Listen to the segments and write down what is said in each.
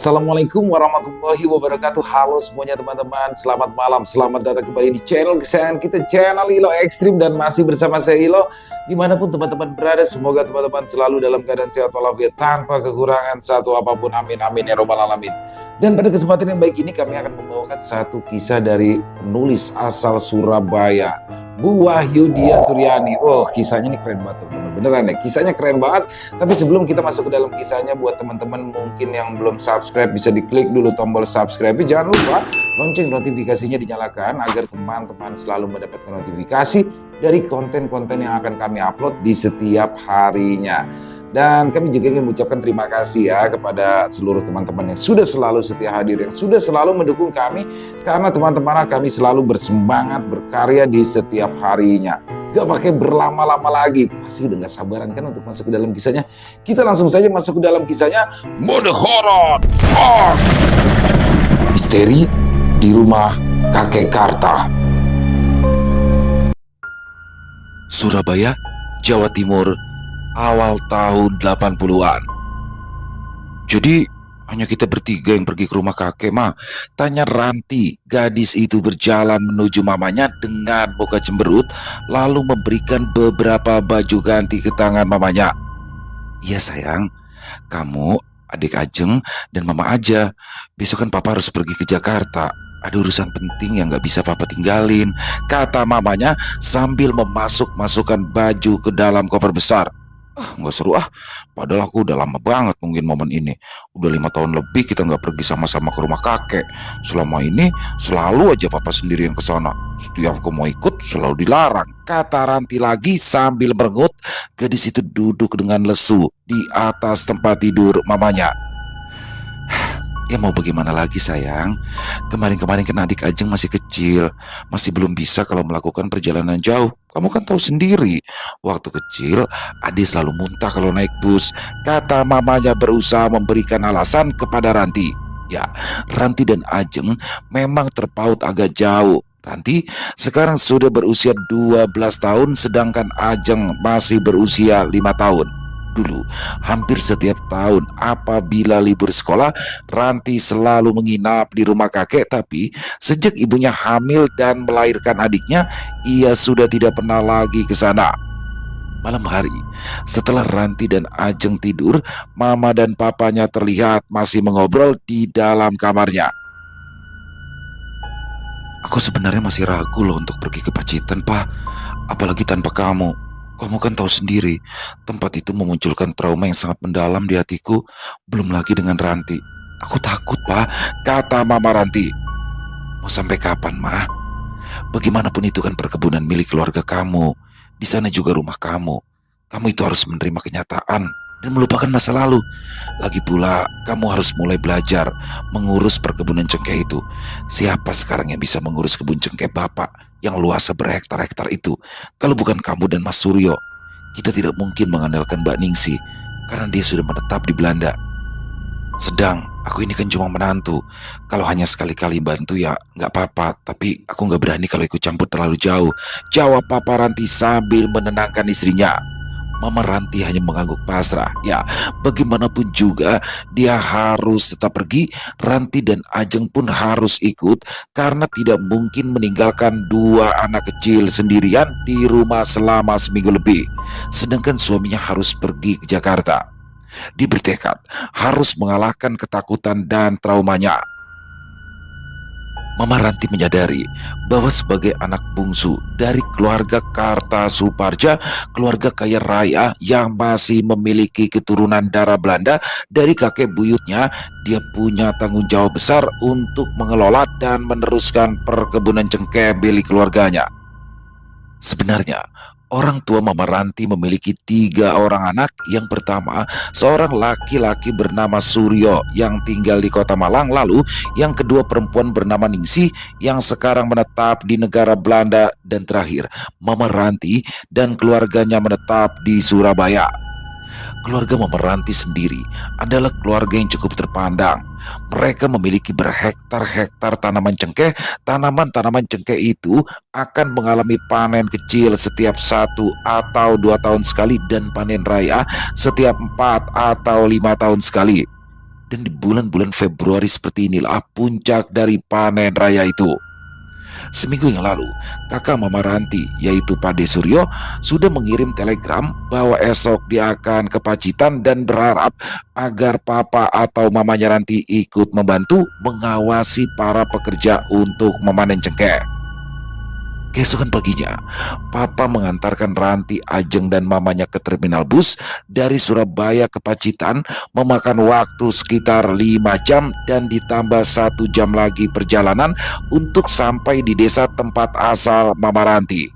Assalamualaikum warahmatullahi wabarakatuh. Halo semuanya teman-teman, selamat malam, selamat datang kembali di channel kesayangan kita, channel Ilo Ekstrim. Dan masih bersama saya Ilo. Dimanapun teman-teman berada, semoga teman-teman selalu dalam keadaan sehat walafiat, tanpa kekurangan satu apapun, amin amin ya robbal alamin. Dan pada kesempatan yang baik ini kami akan membawakan satu kisah dari penulis asal Surabaya, Bu Wahyudia Suryani. Oh, kisahnya ini keren banget teman-teman, beneran ya, kisahnya keren banget. Tapi sebelum kita masuk ke dalam kisahnya, buat teman-teman mungkin yang belum subscribe, bisa diklik dulu tombol subscribe. Jangan lupa lonceng notifikasinya dinyalakan agar teman-teman selalu mendapatkan notifikasi dari konten-konten yang akan kami upload di setiap harinya. Dan kami juga ingin mengucapkan terima kasih ya kepada seluruh teman-teman yang sudah selalu setia hadir, yang sudah selalu mendukung kami, karena teman-teman kami selalu bersemangat berkarya di setiap harinya. Gak pakai berlama-lama lagi, pasti udah gak sabaran kan untuk masuk ke dalam kisahnya. Kita langsung saja masuk ke dalam kisahnya. Mode horor. Misteri di rumah kakek Karta. Surabaya, Jawa Timur, awal tahun 80-an. Jadi hanya kita bertiga yang pergi ke rumah kakek, mah. Tanya Ranti. Gadis itu berjalan menuju mamanya dengan muka cemberut, lalu memberikan beberapa baju ganti ke tangan mamanya. Iya sayang, kamu, adik Ajeng, dan mama aja. Besok kan papa harus pergi ke Jakarta. Ada urusan penting yang gak bisa papa tinggalin, kata mamanya sambil masukkan baju ke dalam koper besar. Nggak seru padahal aku udah lama banget nungguin momen ini. Udah 5 tahun lebih kita nggak pergi sama-sama ke rumah kakek. Selama ini selalu aja papa sendiri yang kesana. Setiap aku mau ikut selalu dilarang, kata Ranti lagi sambil merengut. Gadis itu duduk dengan lesu di atas tempat tidur mamanya. Ya mau bagaimana lagi sayang, kemarin-kemarin kan adik Ajeng masih kecil, masih belum bisa kalau melakukan perjalanan jauh. Kamu kan tahu sendiri, waktu kecil adik selalu muntah kalau naik bus, kata mamanya berusaha memberikan alasan kepada Ranti. Ya, Ranti dan Ajeng memang terpaut agak jauh. Ranti sekarang sudah berusia 12 tahun, sedangkan Ajeng masih berusia 5 tahun. Dulu, hampir setiap tahun apabila libur sekolah, Ranti selalu menginap di rumah kakek. Tapi sejak ibunya hamil dan melahirkan adiknya, ia sudah tidak pernah lagi ke sana. Malam hari, setelah Ranti dan Ajeng tidur, mama dan papanya terlihat masih mengobrol di dalam kamarnya. Aku sebenarnya masih ragu loh untuk pergi ke Pacitan, Pak. Apalagi tanpa kamu. Kamu kan tahu sendiri, tempat itu memunculkan trauma yang sangat mendalam di hatiku. Belum lagi dengan Ranti. Aku takut, Pak, kata mama Ranti. Mau sampai kapan, Ma? Bagaimanapun itu kan perkebunan milik keluarga kamu. Di sana juga rumah kamu. Kamu itu harus menerima kenyataan dan melupakan masa lalu. Lagi pula, kamu harus mulai belajar mengurus perkebunan cengkeh itu. Siapa sekarang yang bisa mengurus kebun cengkeh Bapak yang luasnya berhektar-hektar itu? Kalau bukan kamu dan Mas Suryo. Kita tidak mungkin mengandalkan Mbak Ningsi karena dia sudah menetap di Belanda. Sedang aku ini kan cuma menantu. Kalau hanya sekali-kali bantu ya nggak apa-apa, tapi aku nggak berani kalau ikut campur terlalu jauh, jawab Papa Ranti sambil menenangkan istrinya. Mama Ranti hanya mengangguk pasrah. Ya, bagaimanapun juga dia harus tetap pergi. Ranti dan Ajeng pun harus ikut karena tidak mungkin meninggalkan dua anak kecil sendirian di rumah selama seminggu lebih. Sedangkan suaminya harus pergi ke Jakarta. Dia bertekad harus mengalahkan ketakutan dan traumanya. Mama Ranti menyadari bahwa sebagai anak bungsu dari keluarga Karta Suparja, keluarga kaya raya yang masih memiliki keturunan darah Belanda dari kakek buyutnya, dia punya tanggung jawab besar untuk mengelola dan meneruskan perkebunan cengkeh milik keluarganya. Sebenarnya, orang tua Mama Ranti memiliki 3 orang anak. Yang pertama, seorang laki-laki bernama Suryo yang tinggal di Kota Malang. Lalu, yang kedua perempuan bernama Ningsi yang sekarang menetap di negara Belanda. Dan terakhir, Mama Ranti dan keluarganya menetap di Surabaya. Keluarga Mama Ranti sendiri adalah keluarga yang cukup terpandang. Mereka memiliki berhektar-hektar tanaman cengkeh. Tanaman-tanaman cengkeh itu akan mengalami panen kecil setiap 1 atau 2 tahun sekali dan panen raya setiap 4 atau 5 tahun sekali. Dan di bulan-bulan Februari seperti inilah puncak dari panen raya itu. Seminggu yang lalu, kakak Mama Ranti, yaitu Pade Suryo, sudah mengirim telegram bahwa esok dia akan ke Pacitan dan berharap agar papa atau mamanya Ranti ikut membantu mengawasi para pekerja untuk memanen cengkeh. Keesokan paginya, papa mengantarkan Ranti, Ajeng, dan mamanya ke terminal bus dari Surabaya ke Pacitan, memakan waktu sekitar 5 jam dan ditambah 1 jam lagi perjalanan untuk sampai di desa tempat asal Mama Ranti.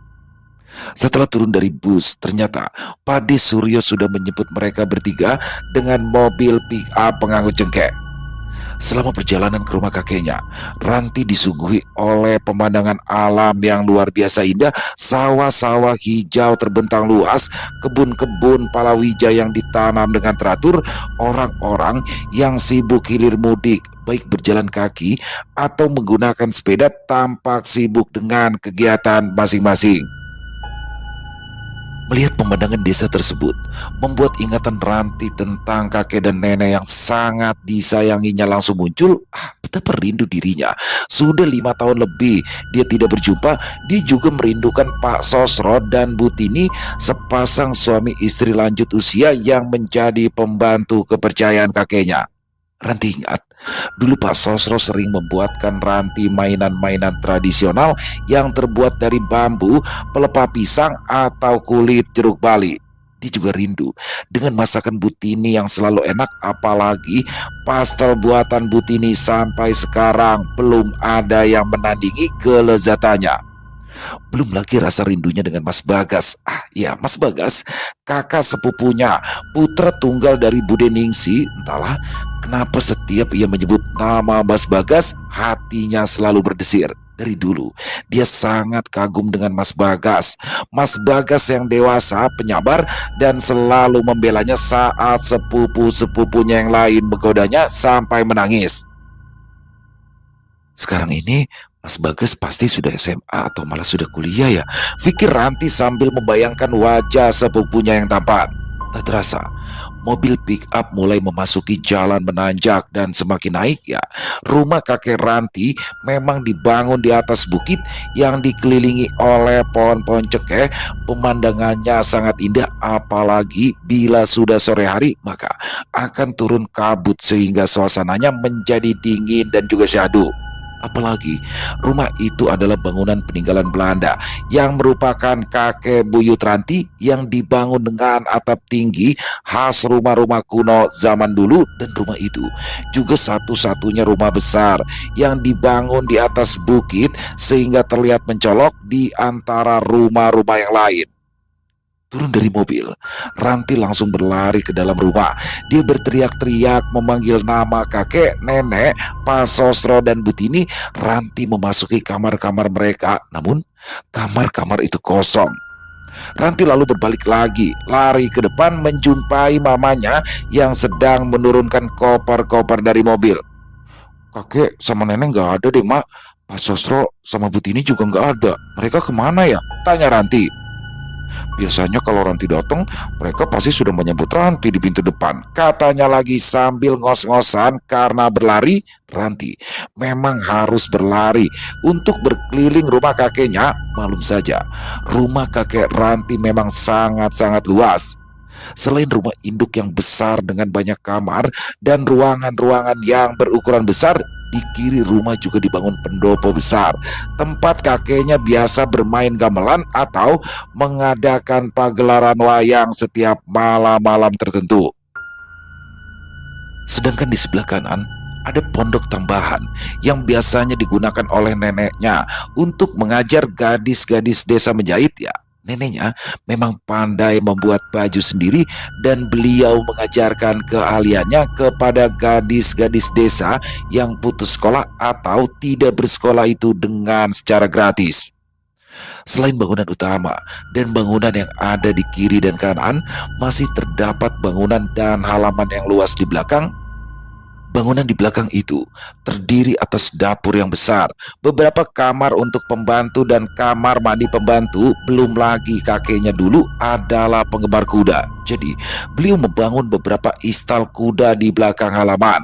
Setelah turun dari bus, ternyata Pade Suryo sudah menjemput mereka bertiga dengan mobil pick-up pengangkut cengkeh. Selama perjalanan ke rumah kakeknya, Ranti disuguhi oleh pemandangan alam yang luar biasa indah, sawah-sawah hijau terbentang luas, kebun-kebun palawija yang ditanam dengan teratur, orang-orang yang sibuk hilir mudik, baik berjalan kaki atau menggunakan sepeda, tampak sibuk dengan kegiatan masing-masing. Melihat pemandangan desa tersebut membuat ingatan Ranti tentang kakek dan nenek yang sangat disayanginya langsung muncul. Betapa rindu dirinya. Sudah 5 tahun lebih dia tidak berjumpa. Dia juga merindukan Pak Sosro dan Bu Tini, sepasang suami istri lanjut usia yang menjadi pembantu kepercayaan kakeknya. Ranti ingat, dulu Pak Sosro sering membuatkan Ranti mainan-mainan tradisional yang terbuat dari bambu, pelepah pisang, atau kulit jeruk bali. Dia juga rindu dengan masakan Butini yang selalu enak, apalagi pastel buatan Butini sampai sekarang belum ada yang menandingi kelezatannya. Belum lagi rasa rindunya dengan Mas Bagas. Ya, Mas Bagas, kakak sepupunya, putra tunggal dari Bude Ningsi. Entahlah kenapa setiap ia menyebut nama Mas Bagas, hatinya selalu berdesir. Dari dulu, dia sangat kagum dengan Mas Bagas. Mas Bagas yang dewasa, penyabar, dan selalu membelanya saat sepupu-sepupunya yang lain menggodanya sampai menangis. Sekarang ini Mas Bagas pasti sudah SMA atau malah sudah kuliah ya, pikir Ranti sambil membayangkan wajah sepupunya yang tampan. Tak terasa, mobil pick up mulai memasuki jalan menanjak dan semakin naik ya. Rumah kakek Ranti memang dibangun di atas bukit yang dikelilingi oleh pohon-pohon cengkeh. Pemandangannya sangat indah, apalagi bila sudah sore hari maka akan turun kabut sehingga suasananya menjadi dingin dan juga syahdu. Apalagi rumah itu adalah bangunan peninggalan Belanda yang merupakan kakek buyut Ranti yang dibangun dengan atap tinggi khas rumah-rumah kuno zaman dulu, dan rumah itu juga satu-satunya rumah besar yang dibangun di atas bukit sehingga terlihat mencolok di antara rumah-rumah yang lain. Turun dari mobil, Ranti langsung berlari ke dalam rumah. Dia berteriak-teriak memanggil nama kakek, nenek, Pak Sosro, dan Butini. Ranti memasuki kamar-kamar mereka, namun kamar-kamar itu kosong. Ranti lalu berbalik lagi, lari ke depan menjumpai mamanya yang sedang menurunkan koper-koper dari mobil. Kakek sama nenek nggak ada deh, Mak. Pak Sosro sama Butini juga nggak ada. Mereka kemana ya? Tanya Ranti. Biasanya kalau Ranti datang, mereka pasti sudah menyambut Ranti di pintu depan, katanya lagi sambil ngos-ngosan karena berlari. Ranti memang harus berlari untuk berkeliling rumah kakeknya. Malum saja, rumah kakek Ranti memang sangat-sangat luas. Selain rumah induk yang besar dengan banyak kamar dan ruangan-ruangan yang berukuran besar, di kiri rumah juga dibangun pendopo besar, tempat kakeknya biasa bermain gamelan atau mengadakan pagelaran wayang setiap malam-malam tertentu. Sedangkan di sebelah kanan ada pondok tambahan yang biasanya digunakan oleh neneknya untuk mengajar gadis-gadis desa menjahit ya. Neneknya memang pandai membuat baju sendiri dan beliau mengajarkan keahliannya kepada gadis-gadis desa yang putus sekolah atau tidak bersekolah itu dengan secara gratis. Selain bangunan utama dan bangunan yang ada di kiri dan kanan, masih terdapat bangunan dan halaman yang luas di belakang. Bangunan di belakang itu terdiri atas dapur yang besar, beberapa kamar untuk pembantu dan kamar mandi pembantu. Belum lagi kakeknya dulu adalah penggemar kuda. Jadi beliau membangun beberapa istal kuda di belakang halaman.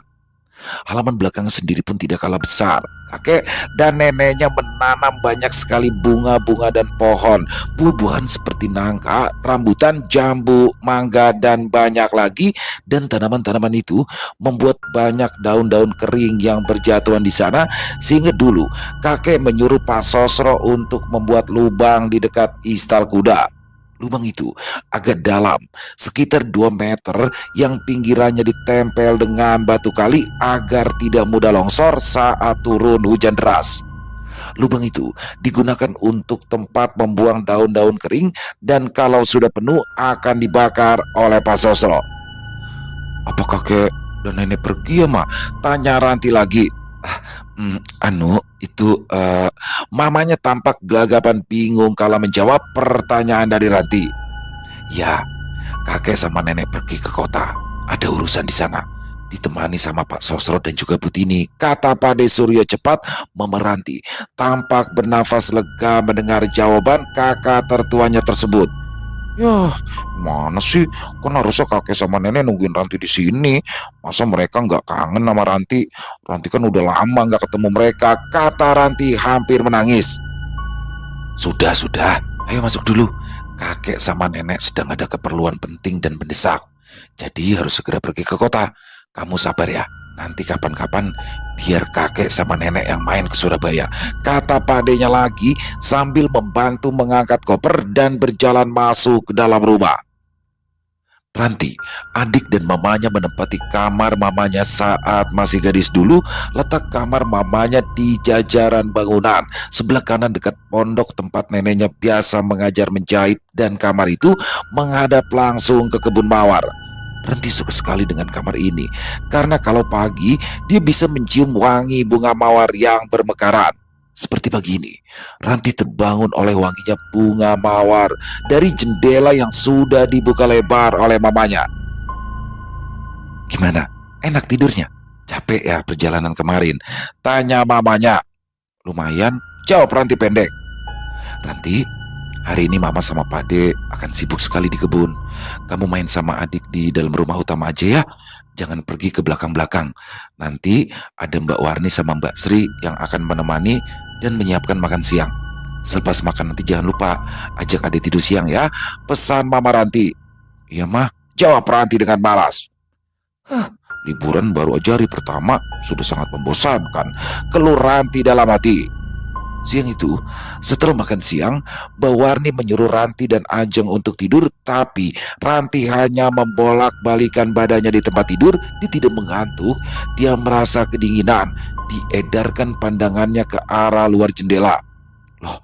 Halaman belakang sendiri pun tidak kalah besar. Kakek dan neneknya menanam banyak sekali bunga-bunga dan pohon, buah-buahan seperti nangka, rambutan, jambu, mangga, dan banyak lagi. Dan tanaman-tanaman itu membuat banyak daun-daun kering yang berjatuhan di sana, sehingga dulu kakek menyuruh Pak Sosro untuk membuat lubang di dekat istal kuda. Lubang itu agak dalam, sekitar 2 meter, yang pinggirannya ditempel dengan batu kali agar tidak mudah longsor saat turun hujan deras. Lubang itu digunakan untuk tempat membuang daun-daun kering dan kalau sudah penuh akan dibakar oleh Pak Sosro. Apa kakek dan nenek pergi ya, Mak? Tanya Ranti lagi. "Ah, itu mamanya tampak gelagapan bingung kala menjawab pertanyaan dari Ranti. Ya, kakek sama nenek pergi ke kota. Ada urusan di sana. Ditemani sama Pak Sosro dan juga Butini, kata Pade Suryo cepat memeranti. Tampak bernafas lega mendengar jawaban kakak tertuanya tersebut. Yah, mana sih? Kan harusnya kakek sama nenek nungguin Ranti di sini. Masa mereka nggak kangen sama Ranti? Ranti kan udah lama nggak ketemu mereka, kata Ranti hampir menangis. Sudah, ayo masuk dulu. Kakek sama nenek sedang ada keperluan penting dan mendesak. Jadi harus segera pergi ke kota. Kamu sabar ya. Nanti kapan-kapan biar kakek sama nenek yang main ke Surabaya, kata padenya lagi sambil membantu mengangkat koper dan berjalan masuk ke dalam rumah. Ranti, adik dan mamanya menempati kamar mamanya saat masih gadis dulu. Letak kamar mamanya di jajaran bangunan sebelah kanan dekat pondok tempat neneknya biasa mengajar menjahit, dan kamar itu menghadap langsung ke kebun mawar. Ranti suka sekali dengan kamar ini karena kalau pagi dia bisa mencium wangi bunga mawar yang bermekaran. Seperti pagi ini, Ranti terbangun oleh wanginya bunga mawar dari jendela yang sudah dibuka lebar oleh mamanya. Gimana? Enak tidurnya? Capek ya perjalanan kemarin? Tanya mamanya. Lumayan, jawab Ranti pendek. Ranti, hari ini mama sama Pade akan sibuk sekali di kebun. Kamu main sama adik di dalam rumah utama aja ya. Jangan pergi ke belakang-belakang. Nanti ada Mbak Warni sama Mbak Sri yang akan menemani dan menyiapkan makan siang. Selepas makan nanti jangan lupa ajak adik tidur siang ya, pesan Mama Ranti. Iya mah, jawab Ranti dengan malas. Liburan baru aja hari pertama sudah sangat membosankan, keluh Ranti dalam hati. Siang itu, setelah makan siang, Mbak Warni menyuruh Ranti dan Ajeng untuk tidur, tapi Ranti hanya membolak-balikan badannya di tempat tidur. Dia tidak mengantuk, dia merasa kedinginan. Diedarkan pandangannya ke arah luar jendela. Loh,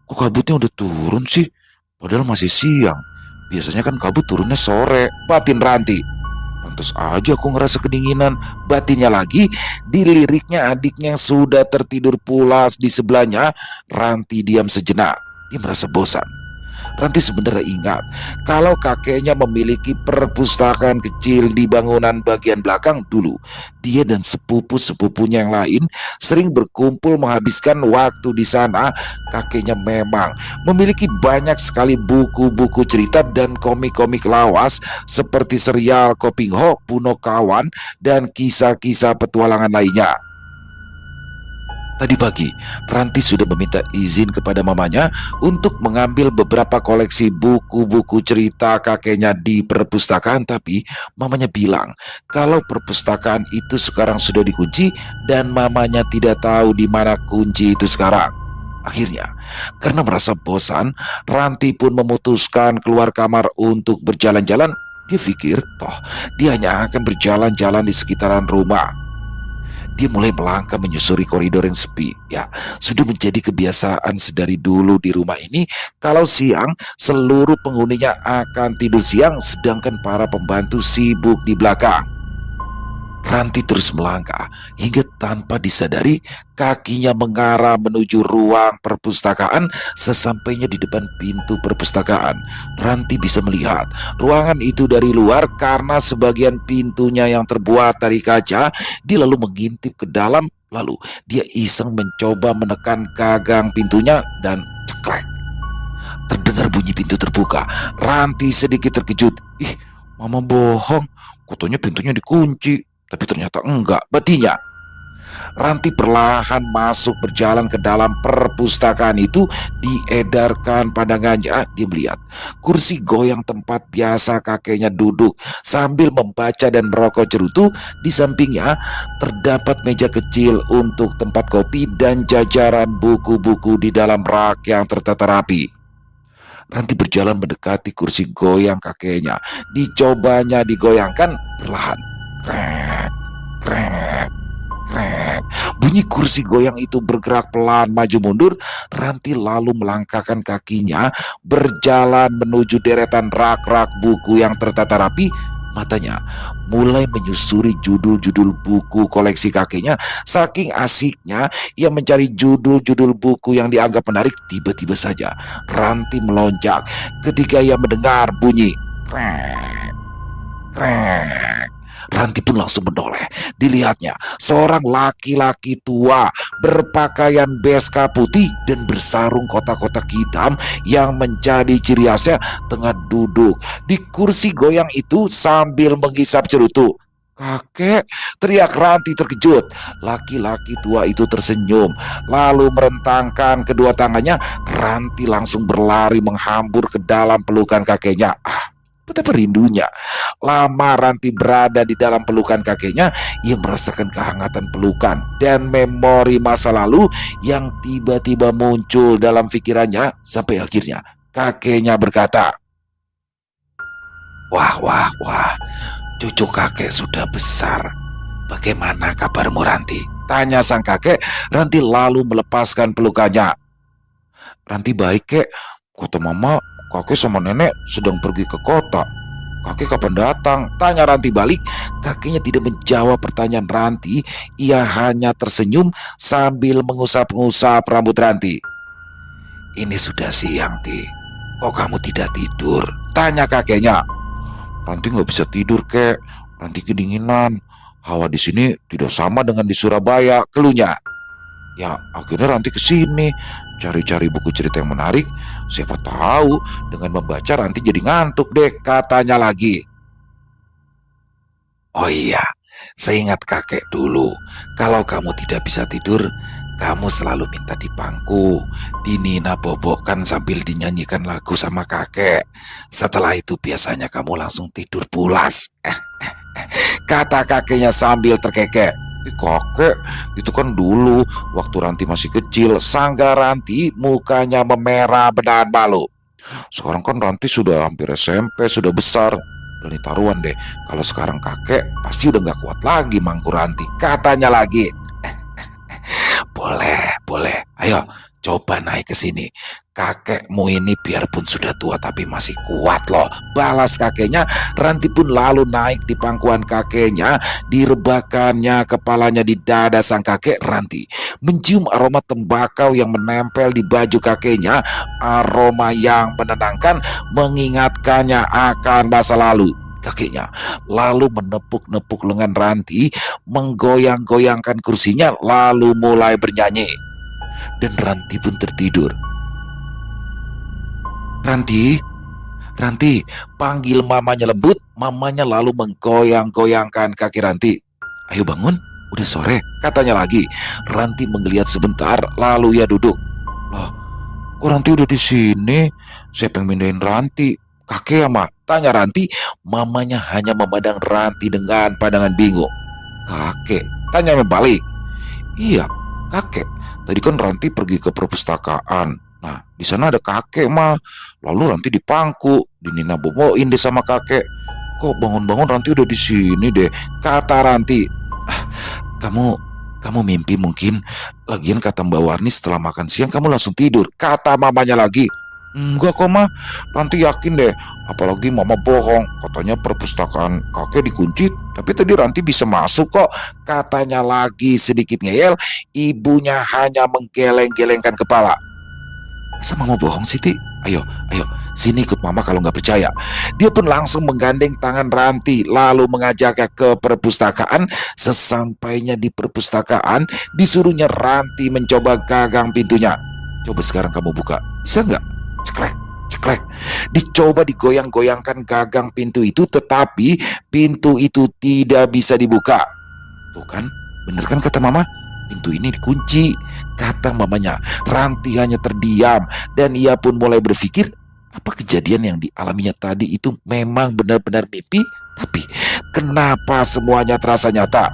kok kabutnya udah turun sih? Padahal masih siang. Biasanya kan kabut turunnya sore, batin Ranti. Pantas aja aku ngerasa kedinginan, batinnya lagi. Diliriknya adiknya yang sudah tertidur pulas di sebelahnya. Ranti diam sejenak. Dia merasa bosan. Ranti sebenarnya ingat kalau kakeknya memiliki perpustakaan kecil di bangunan bagian belakang dulu. Dia dan sepupu-sepupunya yang lain sering berkumpul menghabiskan waktu di sana. Kakeknya memang memiliki banyak sekali buku-buku cerita dan komik-komik lawas seperti serial Koping Ho, Punokawan, dan kisah-kisah petualangan lainnya. Tadi pagi, Ranti sudah meminta izin kepada mamanya untuk mengambil beberapa koleksi buku-buku cerita kakeknya di perpustakaan, tapi mamanya bilang kalau perpustakaan itu sekarang sudah dikunci dan mamanya tidak tahu di mana kunci itu sekarang. Akhirnya, karena merasa bosan, Ranti pun memutuskan keluar kamar untuk berjalan-jalan. Dia pikir, toh dia hanya akan berjalan-jalan di sekitaran rumah. Dia mulai melangkah menyusuri koridor yang sepi. Ya, sudah menjadi kebiasaan sedari dulu di rumah ini. Kalau siang, seluruh penghuninya akan tidur siang, sedangkan para pembantu sibuk di belakang. Ranti terus melangkah hingga tanpa disadari kakinya mengarah menuju ruang perpustakaan. Sesampainya di depan pintu perpustakaan, Ranti bisa melihat ruangan itu dari luar karena sebagian pintunya yang terbuat dari kaca. Dia lalu mengintip ke dalam, lalu dia iseng mencoba menekan gagang pintunya dan ceklek. Terdengar bunyi pintu terbuka. Ranti sedikit terkejut. Ih, mama bohong, katanya pintunya dikunci. Tapi ternyata enggak, betinya. Ranti perlahan masuk berjalan ke dalam perpustakaan itu. Diedarkan pandangannya, dia melihat kursi goyang tempat biasa kakeknya duduk sambil membaca dan merokok cerutu. Di sampingnya terdapat meja kecil untuk tempat kopi dan jajaran buku-buku di dalam rak yang tertata rapi. Ranti berjalan mendekati kursi goyang kakeknya. Dicobanya digoyangkan perlahan. Krek, krek, krek. Bunyi kursi goyang itu bergerak pelan maju mundur. Ranti lalu melangkahkan kakinya, berjalan menuju deretan rak-rak buku yang tertata rapi. Matanya mulai menyusuri judul-judul buku koleksi kakeknya. Saking asiknya ia mencari judul-judul buku yang dianggap menarik. Tiba-tiba saja Ranti melonjak ketika ia mendengar bunyi krek, krek. Ranti pun langsung menoleh. Dilihatnya seorang laki-laki tua berpakaian beska putih dan bersarung kotak-kotak hitam yang menjadi ciri khasnya, tengah duduk di kursi goyang itu sambil menghisap cerutu. "Kakek!" teriak Ranti terkejut. Laki-laki tua itu tersenyum, lalu merentangkan kedua tangannya. Ranti langsung berlari menghambur ke dalam pelukan kakeknya. Betapa rindunya. Lama Ranti berada di dalam pelukan kakeknya, ia merasakan kehangatan pelukan dan memori masa lalu yang tiba-tiba muncul dalam pikirannya. Sampai akhirnya kakeknya berkata, "Wah, wah, wah, cucu kakek sudah besar. Bagaimana kabarmu, Ranti?" tanya sang kakek. Ranti lalu melepaskan pelukannya. "Ranti baik, kek. Kata mama, kakek sama nenek sedang pergi ke kota. Kakek kapan datang?" tanya Ranti balik. Kakeknya tidak menjawab pertanyaan Ranti. Ia hanya tersenyum sambil mengusap-ngusap rambut Ranti. "Ini sudah siang, Ti. Kok kamu tidak tidur?" tanya kakeknya. "Ranti nggak bisa tidur, kek. Ranti kedinginan. Hawa di sini tidak sama dengan di Surabaya," keluhnya. "Ya akhirnya Ranti kesini cari-cari buku cerita yang menarik. Siapa tahu dengan membaca Ranti jadi ngantuk deh," katanya lagi. "Oh iya, seingat kakek dulu, kalau kamu tidak bisa tidur, kamu selalu minta dipangku, dinina bobokkan sambil dinyanyikan lagu sama kakek. Setelah itu biasanya kamu langsung tidur pulas," kata kakeknya sambil terkekek. "Kakek, itu kan dulu waktu Ranti masih kecil," sangga Ranti, mukanya memerah benahan malu. "Sekarang kan Ranti sudah hampir SMP, sudah besar. Berani taruhan deh, kalau sekarang kakek pasti udah gak kuat lagi mangku Ranti," katanya lagi. Boleh, boleh. Ayo, coba naik ke sini. Kakekmu ini biarpun sudah tua tapi masih kuat loh," balas kakeknya. Ranti pun lalu naik di pangkuan kakeknya. Direbakannya kepalanya di dada sang kakek. Ranti mencium aroma tembakau yang menempel di baju kakeknya. Aroma yang menenangkan, mengingatkannya akan masa lalu. Kakeknya lalu menepuk-nepuk lengan Ranti, menggoyang-goyangkan kursinya, lalu mulai bernyanyi. Dan Ranti pun tertidur. "Ranti, Ranti," panggil mamanya lembut. Mamanya lalu menggoyang-goyangkan kaki Ranti. "Ayo bangun, udah sore," katanya lagi. Ranti menggeliat sebentar, lalu ia duduk. "Loh, kok Ranti udah di sini? Siapa yang mindahin Ranti? Kakek ya, Mak?" tanya Ranti. Mamanya hanya memandang Ranti dengan pandangan bingung. "Kakek?" tanya balik. "Iya, kakek. Tadi kan Ranti pergi ke perpustakaan. Nah, di sana ada kakek, mah. Lalu Ranti dipangku, dinina boboin deh sama kakek. Kok bangun-bangun Ranti udah di sini deh," kata Ranti. Kamu kamu mimpi mungkin. Lagian kata Mbak Warni setelah makan siang kamu langsung tidur," kata mamanya lagi. "Enggak kok, mah. Ranti yakin deh. Apalagi mama bohong. Katanya perpustakaan kakek dikunci. Tapi tadi Ranti bisa masuk kok," katanya lagi sedikit ngeyel. Ibunya hanya menggeleng-gelengkan kepala. "Masa mama bohong, Siti? Ayo, ayo, sini ikut mama kalau nggak percaya." Dia pun langsung menggandeng tangan Ranti, lalu mengajaknya ke perpustakaan. Sesampainya di perpustakaan, disuruhnya Ranti mencoba gagang pintunya. "Coba sekarang kamu buka. Bisa nggak?" Ceklek, ceklek. Dicoba digoyang-goyangkan gagang pintu itu, tetapi pintu itu tidak bisa dibuka. Tuh kan, bener kan kata mama? Pintu ini dikunci. Kata mamanya, Ranti hanya terdiam dan ia pun mulai berpikir, apa kejadian yang dialaminya tadi itu memang benar-benar mimpi? Tapi kenapa semuanya terasa nyata?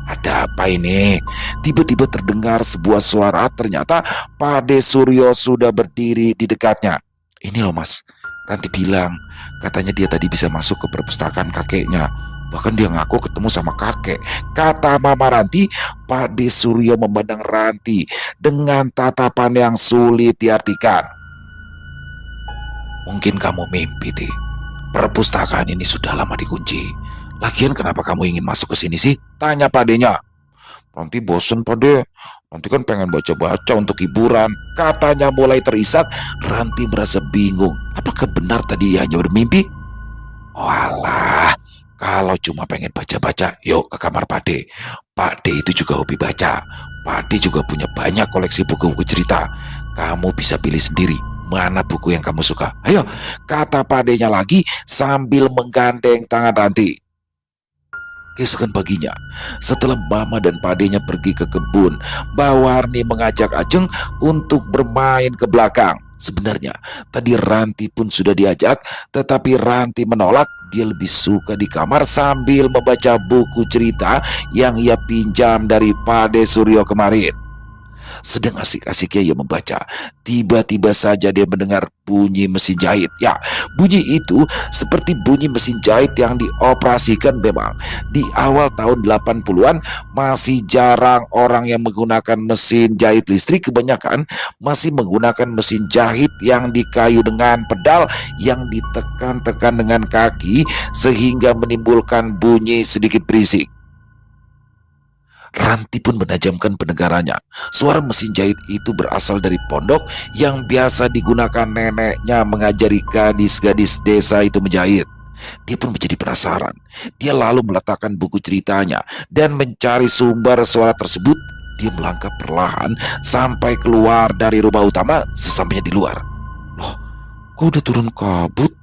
Ada apa ini? Tiba-tiba terdengar sebuah suara, ternyata Pade Suryo sudah berdiri di dekatnya. Ini loh mas, Ranti bilang, katanya dia tadi bisa masuk ke perpustakaan kakeknya. Bahkan dia ngaku ketemu sama kakek. Kata Mama Ranti, Pade Suryo memandang Ranti dengan tatapan yang sulit diartikan. Mungkin kamu mimpi, Ti. Perpustakaan ini sudah lama dikunci. Lagian kenapa kamu ingin masuk ke sini sih? Tanya padenya. Nanti bosen pade. Nanti kan pengen baca-baca untuk hiburan. Katanya mulai terisak. Ranti merasa bingung. Apakah benar tadi ia hanya bermimpi? Walah, kalau cuma pengen baca-baca, yuk ke kamar Pade. Pade itu juga hobi baca. Pade juga punya banyak koleksi buku-buku cerita. Kamu bisa pilih sendiri mana buku yang kamu suka. Ayo, kata Padenya lagi sambil menggandeng tangan Ranti. Keesokan paginya, setelah Mama dan Padenya pergi ke kebun, Mbak Warni mengajak Ajeng untuk bermain ke belakang. Sebenarnya, tadi Ranti pun sudah diajak, tetapi Ranti menolak. Dia lebih suka di kamar sambil membaca buku cerita yang ia pinjam dari Pade Suryo kemarin. Sedang asik-asiknya ia membaca, tiba-tiba saja dia mendengar bunyi mesin jahit. Ya, bunyi itu seperti bunyi mesin jahit yang dioperasikan memang. Di awal tahun 80-an masih jarang orang yang menggunakan mesin jahit listrik. Kebanyakan masih menggunakan mesin jahit yang dikayu dengan pedal yang ditekan-tekan dengan kaki sehingga menimbulkan bunyi sedikit berisik. Ranti pun menajamkan pendengarannya. Suara mesin jahit itu berasal dari pondok yang biasa digunakan neneknya mengajari gadis-gadis desa itu menjahit. Dia pun menjadi penasaran. Dia lalu meletakkan buku ceritanya dan mencari sumber suara tersebut. Dia melangkah perlahan sampai keluar dari rumah utama. Sesampainya di luar, loh, kok udah turun kabut?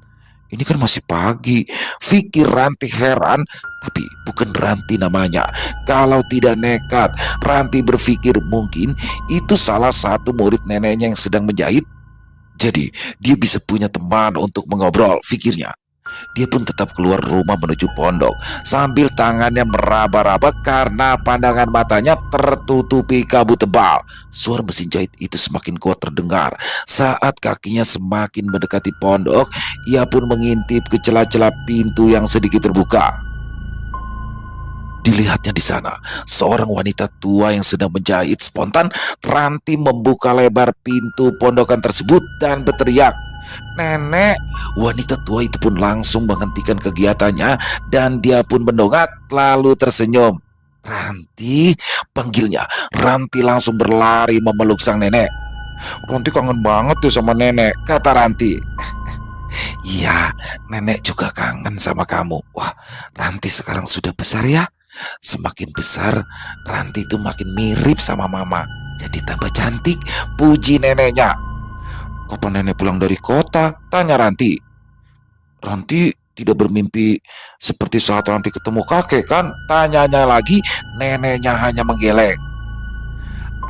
Ini kan masih pagi, pikir Ranti heran, tapi bukan Ranti namanya. Kalau tidak nekat, Ranti berpikir mungkin itu salah satu murid neneknya yang sedang menjahit. Jadi dia bisa punya teman untuk mengobrol, pikirnya. Dia pun tetap keluar rumah menuju pondok sambil tangannya meraba-raba karena pandangan matanya tertutupi kabut tebal. Suara mesin jahit itu semakin kuat terdengar. Saat kakinya semakin mendekati pondok, ia pun mengintip ke celah-celah pintu yang sedikit terbuka. Dilihatnya di sana, seorang wanita tua yang sedang menjahit. Spontan, Ranti membuka lebar pintu pondokan tersebut dan berteriak, "Nenek!" Wanita tua itu pun langsung menghentikan kegiatannya dan dia pun mendongak lalu tersenyum. "Ranti!" panggilnya. Ranti langsung berlari memeluk sang nenek. "Ranti kangen banget tuh sama nenek," kata Ranti. "Iya, nenek juga kangen sama kamu." Wah, Ranti sekarang sudah besar ya. Semakin besar, Ranti itu makin mirip sama mama. Jadi tambah cantik, puji neneknya. "Kapan nenek pulang dari kota?" tanya Ranti. Ranti tidak bermimpi seperti saat Ranti ketemu kakek kan? Tanyanya lagi, neneknya hanya menggeleng.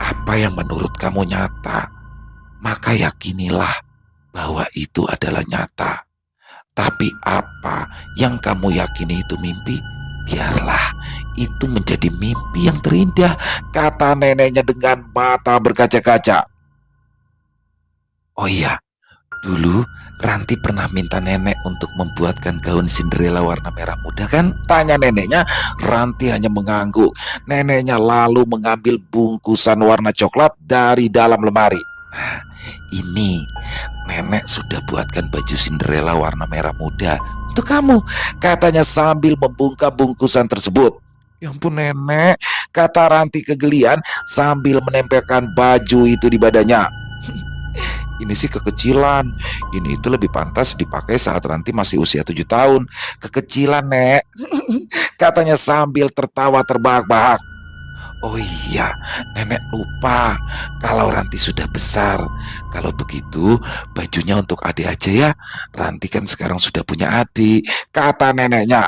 "Apa yang menurut kamu nyata, maka yakinilah bahwa itu adalah nyata. Tapi apa yang kamu yakini itu mimpi, biarlah itu menjadi mimpi yang terindah," kata neneknya dengan mata berkaca-kaca. "Oh iya, dulu Ranti pernah minta nenek untuk membuatkan gaun Cinderella warna merah muda kan?" tanya neneknya. Ranti hanya mengangguk. Neneknya lalu mengambil bungkusan warna coklat dari dalam lemari. "Nah, ini nenek sudah buatkan baju Cinderella warna merah muda untuk kamu," katanya sambil membuka bungkusan tersebut. "Ya ampun nenek," kata Ranti kegelian sambil menempelkan baju itu di badannya. "Ini sih kekecilan. Ini itu lebih pantas dipakai saat Ranti masih usia 7 tahun. Kekecilan, Nek," katanya sambil tertawa terbahak-bahak. "Oh iya, nenek lupa kalau Ranti sudah besar. Kalau begitu, bajunya untuk adik aja ya. Ranti kan sekarang sudah punya adik," kata neneknya.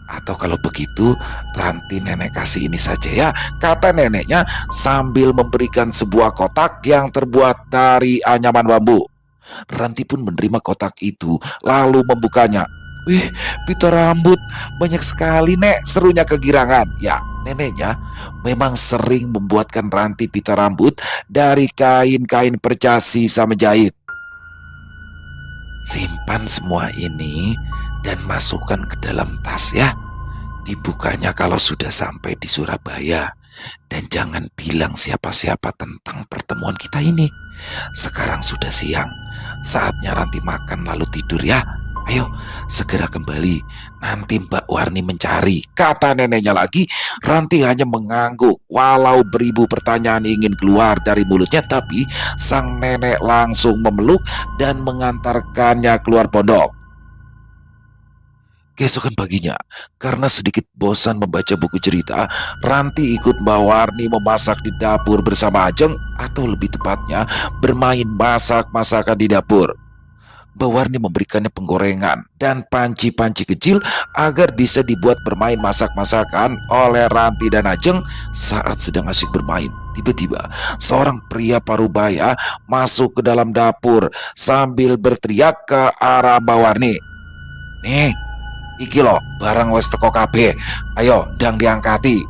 Atau kalau begitu, Ranti nenek kasih ini saja ya, kata neneknya sambil memberikan sebuah kotak yang terbuat dari anyaman bambu. Ranti pun menerima kotak itu, lalu membukanya. Wih, pita rambut, banyak sekali nek, serunya kegirangan. Ya, neneknya memang sering membuatkan Ranti pita rambut dari kain-kain perca sisa menjahit. Simpan semua ini dan masukkan ke dalam tas ya. Dibukanya kalau sudah sampai di Surabaya. Dan jangan bilang siapa-siapa tentang pertemuan kita ini. Sekarang sudah siang, saatnya Ranti makan lalu tidur ya. Ayo, segera kembali, nanti Mbak Warni mencari. Kata neneknya lagi. Ranti hanya mengangguk. Walau beribu pertanyaan ingin keluar dari mulutnya, tapi sang nenek langsung memeluk dan mengantarkannya keluar pondok. Keesokan paginya, karena sedikit bosan membaca buku cerita, Ranti ikut Mbak Warni memasak di dapur bersama Ajeng, atau lebih tepatnya bermain masak-masakan di dapur. Mbak Warni memberikannya penggorengan dan panci-panci kecil agar bisa dibuat bermain masak-masakan oleh Ranti dan Ajeng saat sedang asyik bermain. Tiba-tiba, seorang pria parubaya masuk ke dalam dapur sambil berteriak ke arah Mbak Warni. Nih, iki loh, barang wes teko kabeh. Ayo, ndang diangkati.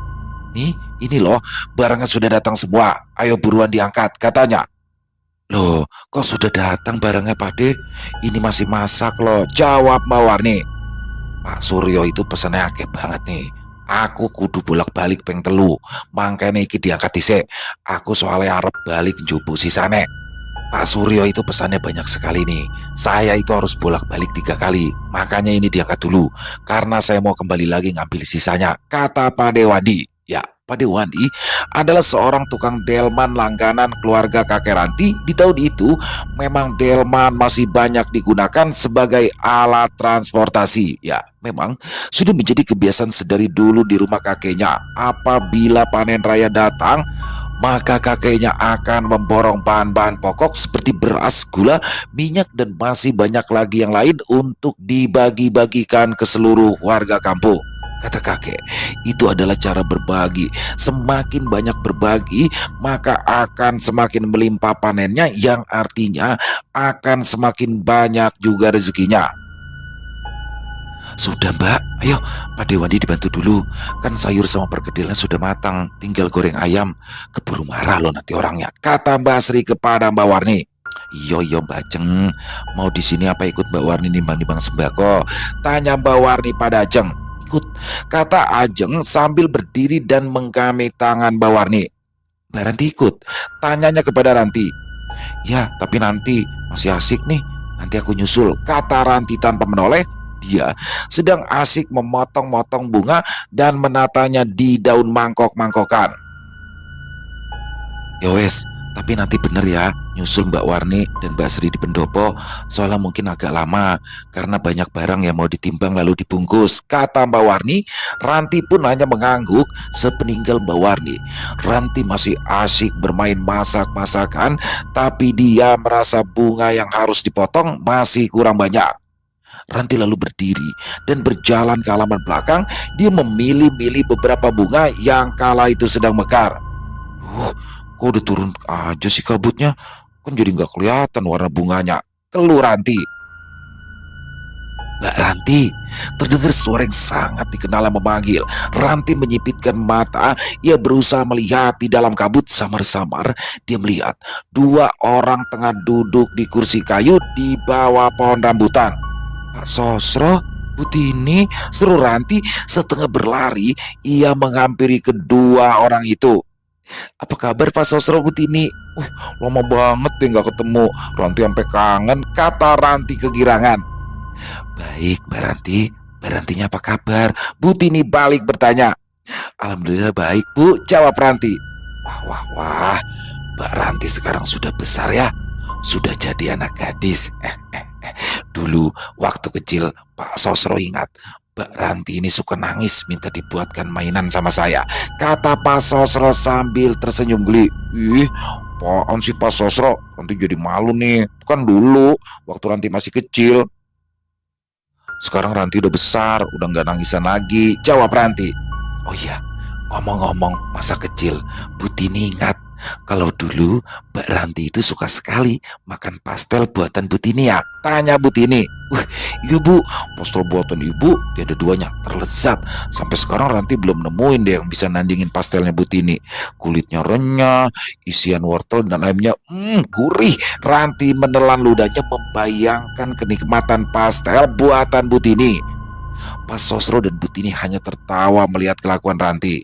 Nih, ini loh, barangnya sudah datang semua. Ayo buruan diangkat, katanya. Loh, kok sudah datang barangnya, Pakde? Ini masih masak loh, jawab Mbak Warni. Pak Suryo itu pesannya akeh banget nih. Aku kudu bolak-balik peng telu. Mangkene iki diangkat dhisik. Aku soalnya arep balik njubu sisane. Pak Suryo itu pesannya banyak sekali nih. Saya itu harus bolak-balik 3 kali. Makanya ini diangkat dulu. Karena saya mau kembali lagi ngambil sisanya, kata Pak Dewandi. Ya, Pak Dewandi adalah seorang tukang delman langganan keluarga kakek Ranti. Di tahun itu memang delman masih banyak digunakan sebagai alat transportasi. Ya, memang sudah menjadi kebiasaan sedari dulu di rumah kakeknya. Apabila panen raya datang, maka kakeknya akan memborong bahan-bahan pokok seperti beras, gula, minyak, dan masih banyak lagi yang lain untuk dibagi-bagikan ke seluruh warga kampung. Kata kakek, itu adalah cara berbagi. Semakin banyak berbagi, maka akan semakin melimpah panennya, yang artinya akan semakin banyak juga rezekinya. Sudah Mbak, ayo Pak Dewandi dibantu dulu. Kan sayur sama perkedelnya sudah matang, tinggal goreng ayam. Keburu marah loh nanti orangnya, kata Mbak Sri kepada Mbak Warni. Iyo Mbak Ajeng, mau di sini apa ikut Mbak Warni nimbang-nimbang sembako? Tanya Mbak Warni pada Ajeng. Ikut, kata Ajeng sambil berdiri dan menggami tangan Mbak Warni. Mbak Ranti ikut, tanyanya kepada Ranti. Ya, tapi nanti masih asik nih, nanti aku nyusul, kata Ranti tanpa menoleh. Dia sedang asik memotong-motong bunga dan menatanya di daun mangkok-mangkokan. Yowes, tapi nanti bener ya nyusul Mbak Warni dan Mbak Sri di pendopo. Soalnya mungkin agak lama karena banyak barang yang mau ditimbang lalu dibungkus, kata Mbak Warni. Ranti pun hanya mengangguk. Sepeninggal Mbak Warni, Ranti masih asik bermain masak-masakan, tapi dia merasa bunga yang harus dipotong masih kurang banyak. Ranti lalu berdiri dan berjalan ke halaman belakang. Dia memilih-milih beberapa bunga yang kala itu sedang mekar. Kok udah turun aja sih kabutnya? Kan jadi nggak kelihatan warna bunganya, keluh Ranti. Mbak Ranti, terdengar suara yang sangat dikenal yang memanggil. Ranti menyipitkan mata. Ia berusaha melihat di dalam kabut. Samar-samar dia melihat 2 orang tengah duduk di kursi kayu di bawah pohon rambutan. Pak Sosro, Bu Tini, seru Ranti. Setengah berlari, ia menghampiri kedua orang itu. Apa kabar Pak Sosro, Bu Tini? Lama banget deh gak ketemu. Ranti sampai kangen, kata Ranti kegirangan. Baik Mbak Ranti, Mbak Rantinya apa kabar? Bu Tini balik bertanya. Alhamdulillah baik Bu, jawab Ranti. Wah, Mbak Ranti sekarang sudah besar ya. Sudah jadi anak gadis. Dulu waktu kecil Pak Sosro ingat Mbak Ranti ini suka nangis minta dibuatkan mainan sama saya, kata Pak Sosro sambil tersenyum geli. Ih, apaan sih Pak Sosro? Ranti jadi malu nih. Kan dulu waktu Ranti masih kecil. Sekarang Ranti udah besar, udah nggak nangisan lagi, jawab Ranti. Oh iya, ngomong-ngomong masa kecil, Butini ingat kalau dulu Mbak Ranti itu suka sekali makan pastel buatan Butini ya? Tanya Butini. Iya bu, pastel buatan ibu tiada duanya, terlezat. Sampai sekarang Ranti belum nemuin deh yang bisa nandingin pastelnya Butini. Kulitnya renyah, isian wortel dan ayamnya gurih. Ranti menelan ludahnya membayangkan kenikmatan pastel buatan Butini. Pas Sosro dan Butini hanya tertawa melihat kelakuan Ranti.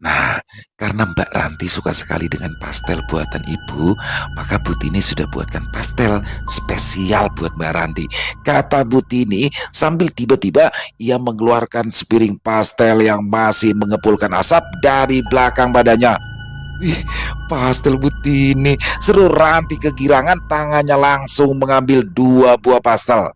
Nah, karena Mbak Ranti suka sekali dengan pastel buatan ibu, maka Butini sudah buatkan pastel spesial buat Mbak Ranti. Kata Butini sambil tiba-tiba ia mengeluarkan sepiring pastel yang masih mengepulkan asap dari belakang badannya. Wih, pastel Butini, seru Ranti kegirangan, tangannya langsung mengambil 2 buah pastel.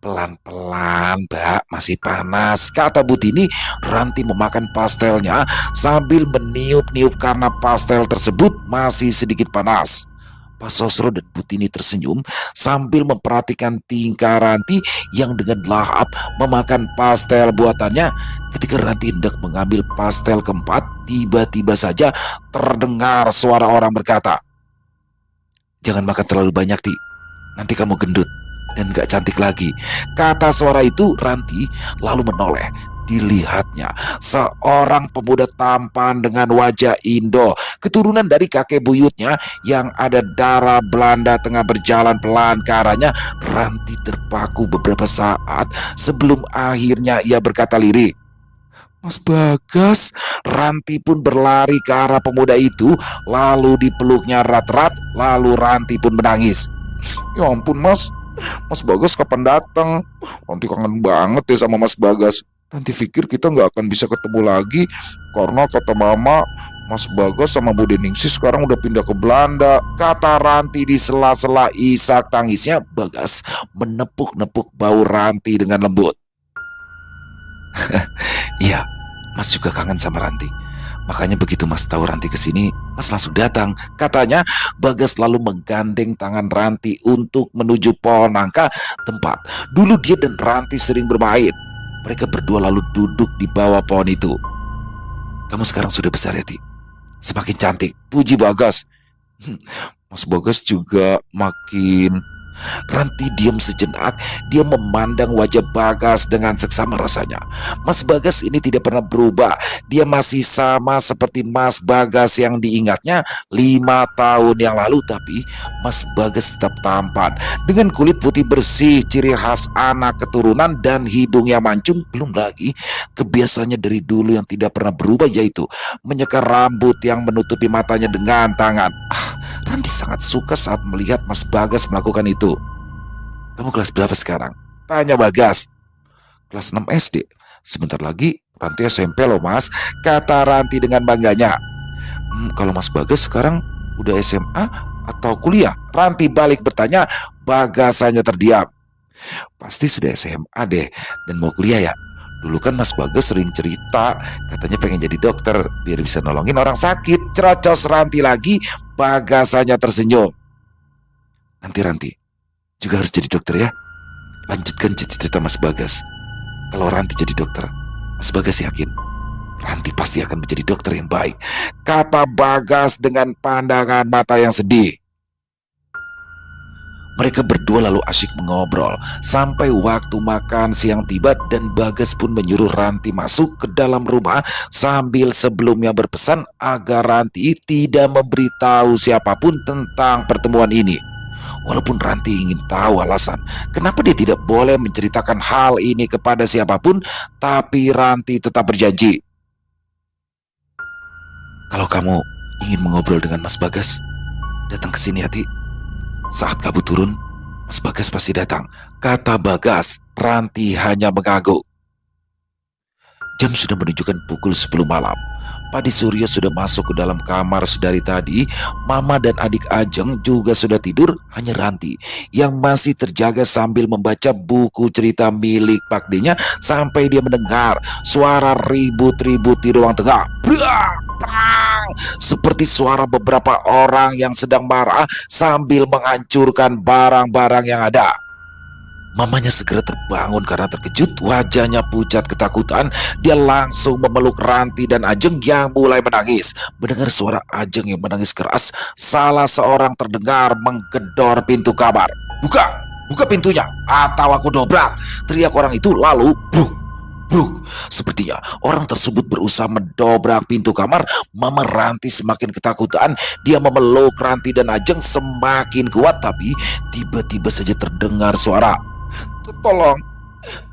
Pelan-pelan, Mbak, masih panas, kata Butini. Ranti memakan pastelnya sambil meniup-niup karena pastel tersebut masih sedikit panas. Pak Sosro dan Butini tersenyum sambil memperhatikan tingkah Ranti yang dengan lahap memakan pastel buatannya. Ketika Ranti hendak mengambil pastel keempat, tiba-tiba saja terdengar suara orang berkata, "Jangan makan terlalu banyak, Ti. Nanti kamu gendut dan gak cantik lagi." Kata suara itu, Ranti lalu menoleh. Dilihatnya seorang pemuda tampan dengan wajah Indo, keturunan dari kakek buyutnya yang ada darah Belanda, tengah berjalan pelan ke arahnya. Ranti terpaku beberapa saat sebelum akhirnya ia berkata lirih, "Mas Bagas." Ranti pun berlari ke arah pemuda itu, lalu dipeluknya erat-erat, lalu Ranti pun menangis. "Ya ampun Mas, Mas Bagas kapan datang? Ranti kangen banget ya sama Mas Bagas. Ranti pikir kita nggak akan bisa ketemu lagi karena kata Mama, Mas Bagas sama Bu Deningsih sekarang udah pindah ke Belanda," kata Ranti di sela-sela isak tangisnya. Bagas menepuk-nepuk bau Ranti dengan lembut. "Iya, Mas juga kangen sama Ranti. Makanya begitu Mas tahu Ranti kesini, Mas langsung datang," katanya. Bagas lalu menggandeng tangan Ranti untuk menuju pohon nangka, tempat dulu dia dan Ranti sering bermain. Mereka berdua lalu duduk di bawah pohon itu. "Kamu sekarang sudah besar ya, Ti. Semakin cantik," puji Bagas. Mas Bagas juga makin..." Ranti diam sejenak. Dia memandang wajah Bagas dengan seksama rasanya. Mas Bagas ini tidak pernah berubah. Dia masih sama seperti Mas Bagas yang diingatnya 5 tahun yang lalu. Tapi Mas Bagas tetap tampan dengan kulit putih bersih, ciri khas anak keturunan, dan hidung yang mancung. Belum lagi kebiasaannya dari dulu yang tidak pernah berubah, yaitu menyeka rambut yang menutupi matanya dengan tangan. Ranti sangat suka saat melihat Mas Bagas melakukan itu. "Kamu kelas berapa sekarang?" tanya Bagas. "Kelas 6 SD. Sebentar lagi Ranti SMP loh Mas," kata Ranti dengan bangganya. Kalau Mas Bagas sekarang udah SMA atau kuliah?" Ranti balik bertanya. Bagas hanya terdiam. "Pasti sudah SMA deh dan mau kuliah ya. Dulu kan Mas Bagas sering cerita katanya pengen jadi dokter biar bisa nolongin orang sakit," cerocos Ranti lagi. Bagas hanya tersenyum. "Nanti Ranti juga harus jadi dokter ya. Lanjutkan cita-cita Mas Bagas. Kalau Ranti jadi dokter, Mas Bagas yakin Ranti pasti akan menjadi dokter yang baik," kata Bagas dengan pandangan mata yang sedih. Mereka berdua lalu asyik mengobrol sampai waktu makan siang tiba dan Bagas pun menyuruh Ranti masuk ke dalam rumah sambil sebelumnya berpesan agar Ranti tidak memberitahu siapapun tentang pertemuan ini. Walaupun Ranti ingin tahu alasan kenapa dia tidak boleh menceritakan hal ini kepada siapapun, tapi Ranti tetap berjanji. "Kalau kamu ingin mengobrol dengan Mas Bagas, datang ke sini Ati. Saat kamu turun, Mas Bagas pasti datang," kata Bagas. Ranti hanya mengangguk. Jam sudah menunjukkan pukul 10 malam. Padi Surya sudah masuk ke dalam kamar sedari tadi. Mama dan adik Ajeng juga sudah tidur. Hanya Ranti yang masih terjaga sambil membaca buku cerita milik Pak D-nya sampai dia mendengar suara ribut-ribut di ruang tengah. Brak, prang, seperti suara beberapa orang yang sedang marah sambil menghancurkan barang-barang yang ada. Mamanya segera terbangun karena terkejut, wajahnya pucat ketakutan. Dia langsung memeluk Ranti dan Ajeng yang mulai menangis. Mendengar suara Ajeng yang menangis keras, salah seorang terdengar menggedor pintu kamar. "Buka! Buka pintunya, atau aku dobrak!" teriak orang itu, lalu bruk, bruk. Sepertinya orang tersebut berusaha mendobrak pintu kamar. Mama Ranti semakin ketakutan. Dia memeluk Ranti dan Ajeng semakin kuat, tapi tiba-tiba saja terdengar suara, "Tolong,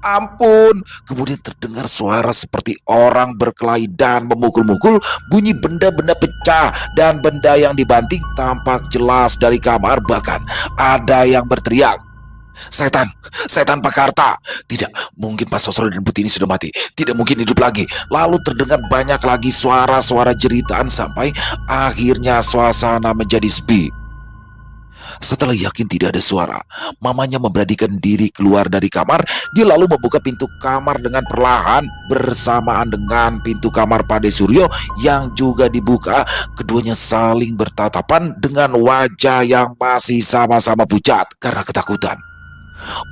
ampun!" Kemudian terdengar suara seperti orang berkelahi dan memukul-mukul. Bunyi benda-benda pecah dan benda yang dibanting tampak jelas dari kamar. Bahkan ada yang berteriak, "Setan! Setan Pakarta! Tidak mungkin Pak Sosro dan Putih ini sudah mati. Tidak mungkin hidup lagi." Lalu terdengar banyak lagi suara-suara jeritan sampai akhirnya suasana menjadi sepi. Setelah yakin tidak ada suara, mamanya memberanikan diri keluar dari kamar. Dia lalu membuka pintu kamar dengan perlahan. Bersamaan dengan pintu kamar Pade Suryo yang juga dibuka, keduanya saling bertatapan dengan wajah yang masih sama-sama pucat karena ketakutan.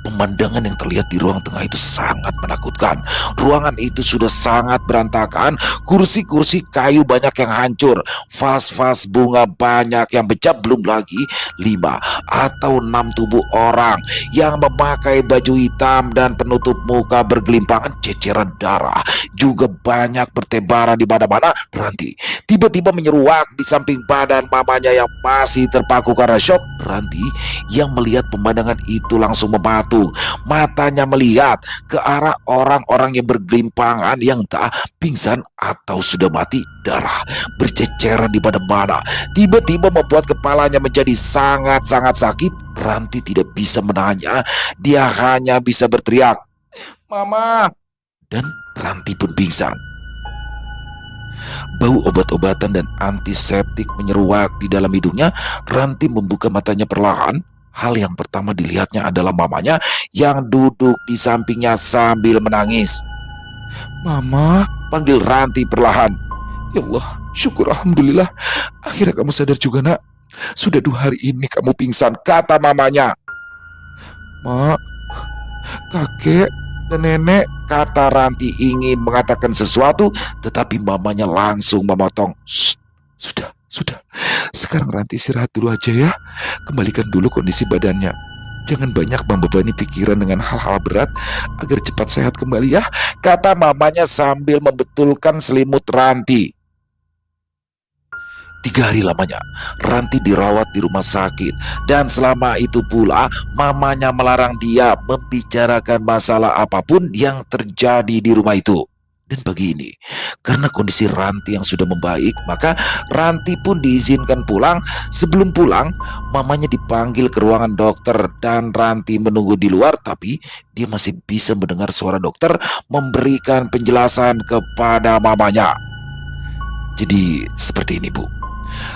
Pemandangan yang terlihat di ruang tengah itu sangat menakutkan. Ruangan itu sudah sangat berantakan, kursi-kursi kayu banyak yang hancur, vas-vas bunga banyak yang pecah, belum lagi 5 atau 6 tubuh orang yang memakai baju hitam dan penutup muka bergelimpangan. Ceceran darah juga banyak bertebaran di mana-mana. Ranti tiba-tiba menyeruak di samping badan mamanya yang masih terpaku karena shock. Ranti yang melihat pemandangan itu langsung mematu. Matanya melihat ke arah orang-orang yang bergelimpangan yang entah pingsan atau sudah mati. Darah berceceran di mana-mana. Tiba-tiba membuat kepalanya menjadi sangat-sangat sakit. Ranti tidak bisa menahannya. Dia hanya bisa berteriak, "Mama!" Dan Ranti pun pingsan. Bau obat-obatan dan antiseptik menyeruak di dalam hidungnya. Ranti membuka matanya perlahan. Hal yang pertama dilihatnya adalah mamanya yang duduk di sampingnya sambil menangis. "Mama!" panggil Ranti perlahan. "Ya Allah, syukur alhamdulillah. Akhirnya kamu sadar juga, nak. Sudah 2 hari ini kamu pingsan," kata mamanya. "Mak, kakek dan nenek," kata Ranti ingin mengatakan sesuatu, tetapi mamanya langsung memotong. "Shh, sudah. Sekarang Ranti istirahat dulu aja ya. Kembalikan dulu kondisi badannya. Jangan banyak membebani pikiran dengan hal-hal berat agar cepat sehat kembali ya," kata mamanya sambil membetulkan selimut Ranti. 3 hari lamanya, Ranti dirawat di rumah sakit. Dan selama itu pula, mamanya melarang dia membicarakan masalah apapun yang terjadi di rumah itu. Dan pagi ini, karena kondisi Ranti yang sudah membaik, maka Ranti pun diizinkan pulang. Sebelum pulang, mamanya dipanggil ke ruangan dokter dan Ranti menunggu di luar. Tapi dia masih bisa mendengar suara dokter memberikan penjelasan kepada mamanya. "Jadi seperti ini, Bu.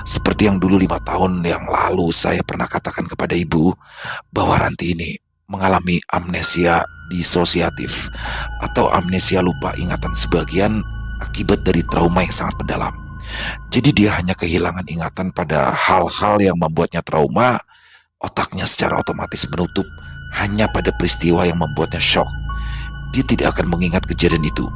Seperti yang dulu 5 tahun yang lalu saya pernah katakan kepada ibu, bahwa Ranti ini mengalami amnesia disosiatif atau amnesia lupa ingatan sebagian akibat dari trauma yang sangat mendalam. Jadi dia hanya kehilangan ingatan pada hal-hal yang membuatnya trauma. Otaknya secara otomatis menutup hanya pada peristiwa yang membuatnya shock. Dia tidak akan mengingat kejadian itu.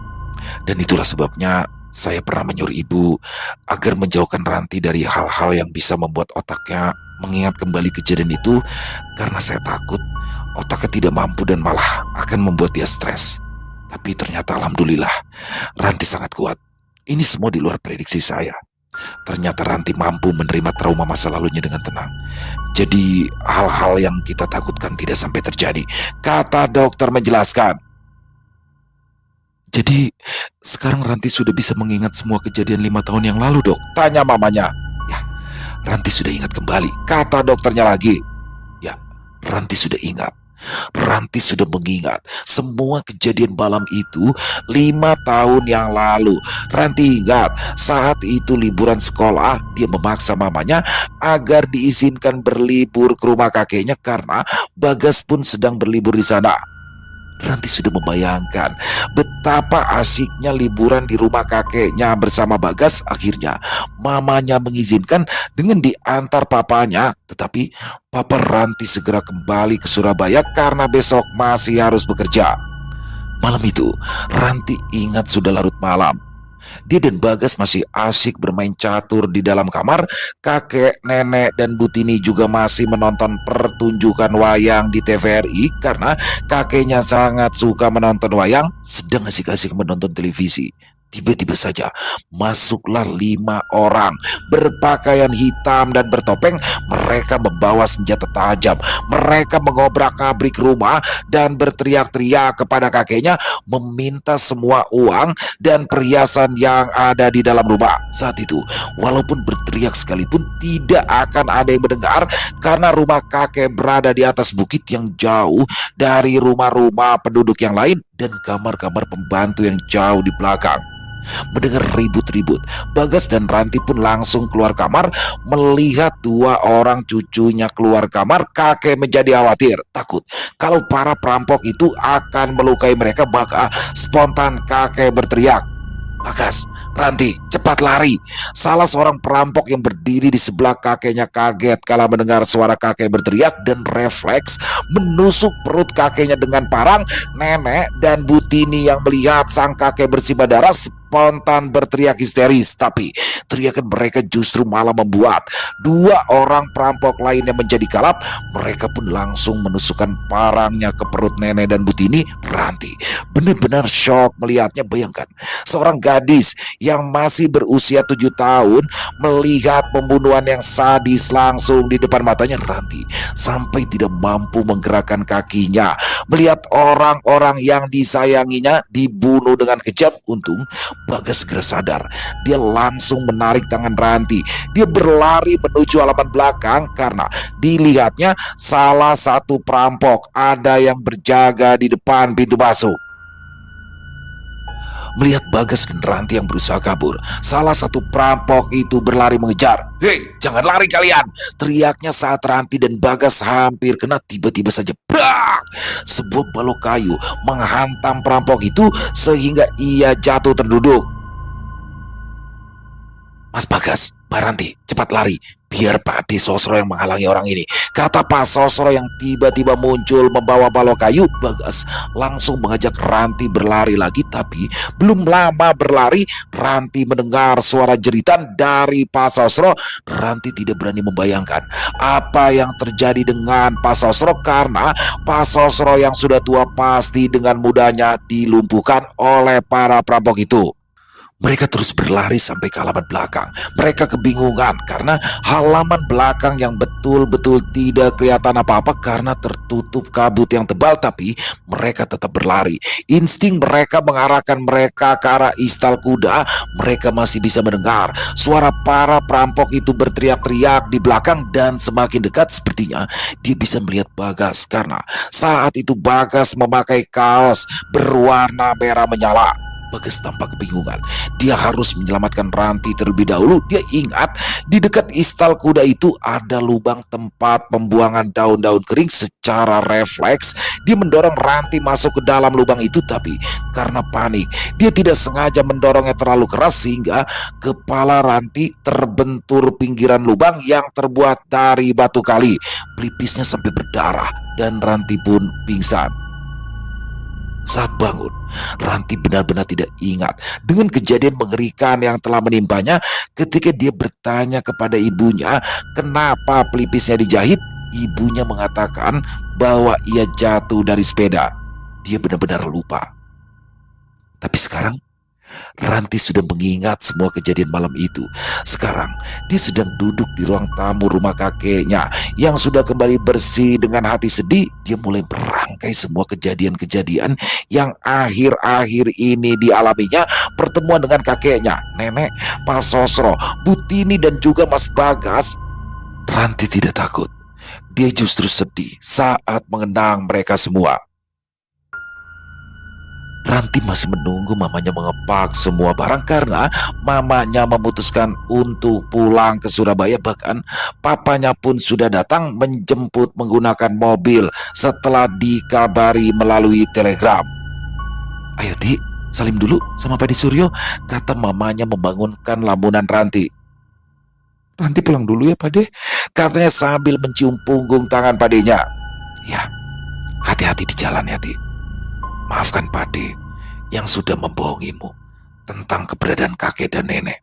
Dan itulah sebabnya saya pernah menyuruh ibu agar menjauhkan Ranti dari hal-hal yang bisa membuat otaknya mengingat kembali kejadian itu, karena saya takut otaknya tidak mampu dan malah akan membuat dia stres. Tapi ternyata alhamdulillah, Ranti sangat kuat. Ini semua di luar prediksi saya. Ternyata Ranti mampu menerima trauma masa lalunya dengan tenang. Jadi hal-hal yang kita takutkan tidak sampai terjadi," kata dokter menjelaskan. "Jadi sekarang Ranti sudah bisa mengingat semua kejadian 5 tahun yang lalu, Dok?" tanya mamanya. "Ya, Ranti sudah ingat kembali," kata dokternya lagi. "Ya, Ranti sudah ingat. Ranti sudah mengingat semua kejadian malam itu 5 tahun yang lalu. Ranti ingat saat itu liburan sekolah, dia memaksa mamanya agar diizinkan berlibur ke rumah kakeknya karena Bagas pun sedang berlibur di sana. Ranti sudah membayangkan betapa asyiknya liburan di rumah kakeknya bersama Bagas. Akhirnya mamanya mengizinkan dengan diantar papanya. Tetapi papa Ranti segera kembali ke Surabaya karena besok masih harus bekerja. Malam itu Ranti ingat sudah larut malam. Dia dan Bagas masih asyik bermain catur di dalam kamar. Kakek, nenek, dan Butini juga masih menonton pertunjukan wayang di TVRI karena kakeknya sangat suka menonton wayang. Sedang asik-asik menonton televisi, tiba-tiba saja masuklah 5 orang berpakaian hitam dan bertopeng. Mereka membawa senjata tajam. Mereka mengobrak-abrik rumah dan berteriak-teriak kepada kakeknya, meminta semua uang dan perhiasan yang ada di dalam rumah. Saat itu, walaupun berteriak sekalipun tidak akan ada yang mendengar karena rumah kakek berada di atas bukit yang jauh dari rumah-rumah penduduk yang lain dan kamar-kamar pembantu yang jauh di belakang. Mendengar ribut-ribut, Bagas dan Ranti pun langsung keluar kamar. Melihat 2 orang cucunya keluar kamar, kakek menjadi khawatir, takut kalau para perampok itu akan melukai mereka. Maka spontan kakek berteriak, "Bagas, Ranti, cepat lari!" Salah seorang perampok yang berdiri di sebelah kakeknya kaget kala mendengar suara kakek berteriak dan refleks menusuk perut kakeknya dengan parang. Nenek dan Butini yang melihat sang kakek bersimbah darah spontan berteriak histeris. Tapi teriakan mereka justru malah membuat 2 orang perampok lainnya menjadi kalap. Mereka pun langsung menusukkan parangnya ke perut nenek dan Butini. Ranti benar-benar shock melihatnya. Bayangkan, seorang gadis yang masih berusia 7 tahun melihat pembunuhan yang sadis langsung di depan matanya. Ranti sampai tidak mampu menggerakkan kakinya melihat orang-orang yang disayanginya dibunuh dengan kejam. Untung Bagas segera sadar. Dia langsung menarik tangan Ranti. Dia berlari menuju halaman belakang karena dilihatnya salah satu perampok ada yang berjaga di depan pintu masuk. Melihat Bagas dan Ranti yang berusaha kabur, salah satu perampok itu berlari mengejar. "Hei, jangan lari kalian!" teriaknya saat Ranti dan Bagas hampir kena. Tiba-tiba saja brak! Sebuah balok kayu menghantam perampok itu sehingga ia jatuh terduduk. "Mas Bagas, Mbak Ranti, cepat lari, biar Pak De Sosro yang menghalangi orang ini," kata Pak Sosro yang tiba-tiba muncul membawa balok kayu. Bagas langsung mengajak Ranti berlari lagi. Tapi belum lama berlari, Ranti mendengar suara jeritan dari Pak Sosro. Ranti tidak berani membayangkan apa yang terjadi dengan Pak Sosro karena Pak Sosro yang sudah tua pasti dengan mudahnya dilumpuhkan oleh para perampok itu. Mereka terus berlari sampai ke halaman belakang. Mereka kebingungan karena halaman belakang yang betul-betul tidak kelihatan apa-apa karena tertutup kabut yang tebal. Tapi mereka tetap berlari. Insting mereka mengarahkan mereka ke arah istal kuda. Mereka masih bisa mendengar suara para perampok itu berteriak-teriak di belakang. Dan semakin dekat sepertinya dia bisa melihat Bagas karena saat itu Bagas memakai kaos berwarna merah menyala. Bagas tampak kebingungan. Dia harus menyelamatkan Ranti terlebih dahulu. Dia ingat di dekat istal kuda itu ada lubang tempat pembuangan daun-daun kering. Secara refleks dia mendorong Ranti masuk ke dalam lubang itu. Tapi karena panik dia tidak sengaja mendorongnya terlalu keras sehingga kepala Ranti terbentur pinggiran lubang yang terbuat dari batu kali. Pelipisnya sampai berdarah dan Ranti pun pingsan. Saat bangun, Ranti benar-benar tidak ingat dengan kejadian mengerikan yang telah menimpanya. Ketika dia bertanya kepada ibunya kenapa pelipisnya dijahit, ibunya mengatakan bahwa ia jatuh dari sepeda. Dia benar-benar lupa. Tapi sekarang Ranti sudah mengingat semua kejadian malam itu. Sekarang dia sedang duduk di ruang tamu rumah kakeknya yang sudah kembali bersih. Dengan hati sedih, dia mulai merangkai semua kejadian-kejadian yang akhir-akhir ini dialaminya. Pertemuan dengan kakeknya, nenek, Pak Sosro, Butini, dan juga Mas Bagas. Ranti tidak takut. Dia justru sedih saat mengenang mereka semua. Ranti masih menunggu mamanya mengepak semua barang karena mamanya memutuskan untuk pulang ke Surabaya. Bahkan papanya pun sudah datang menjemput menggunakan mobil setelah dikabari melalui telegram. "Ayo Ti, salim dulu sama Padi Suryo," kata mamanya membangunkan lamunan Ranti. "Ranti pulang dulu ya Pade," katanya sambil mencium punggung tangan Padenya. "Ya, hati-hati di jalan ya Ti. Maafkan Pade yang sudah membohongimu tentang keberadaan kakek dan nenek.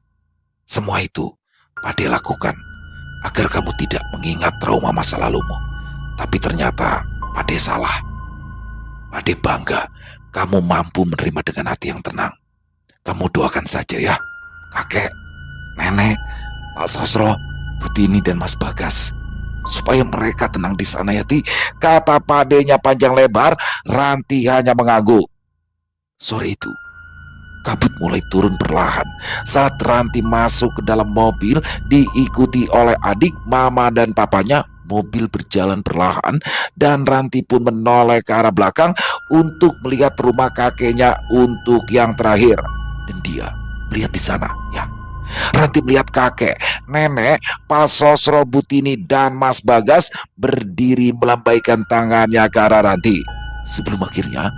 Semua itu Pade lakukan agar kamu tidak mengingat trauma masa lalumu. Tapi ternyata Pade salah. Pade bangga kamu mampu menerima dengan hati yang tenang. Kamu doakan saja ya, kakek, nenek, Pak Sosro, Butini dan Mas Bagas, supaya mereka tenang di sana ya Ti," kata Padenya panjang lebar. Ranti hanya mengangguk. Sore itu, kabut mulai turun perlahan saat Ranti masuk ke dalam mobil diikuti oleh adik, mama, dan papanya. Mobil berjalan perlahan dan Ranti pun menoleh ke arah belakang untuk melihat rumah kakeknya untuk yang terakhir. Dan dia melihat di sana, ya. Ranti melihat kakek, nenek, Pak Sosro, Butini, dan Mas Bagas berdiri melambaikan tangannya ke arah Ranti. Sebelum akhirnya